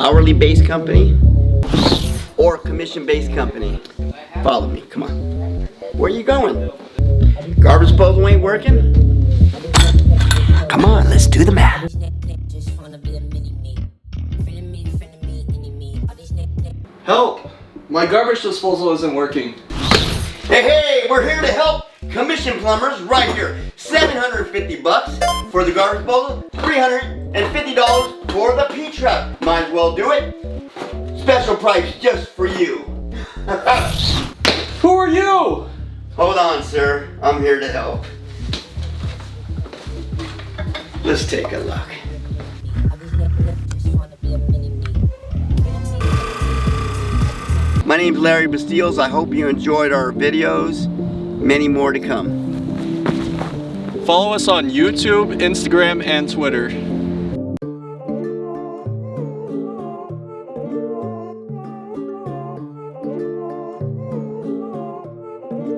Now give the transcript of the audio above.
Hourly based company or commission based company? Follow me, come on. Where are you going? Garbage disposal ain't working? Come on, let's do the math. Help! My garbage disposal isn't working. Hey, we're here to help commission plumbers right here. $750 for the garbage disposal, $350 for the P-truck. Might as well do it. Special price just for you. Who are you? Hold on, sir. I'm here to help. Let's take a look. My name's Larry Bastiles. I hope you enjoyed our videos. Many more to come. Follow us on YouTube, Instagram, and Twitter.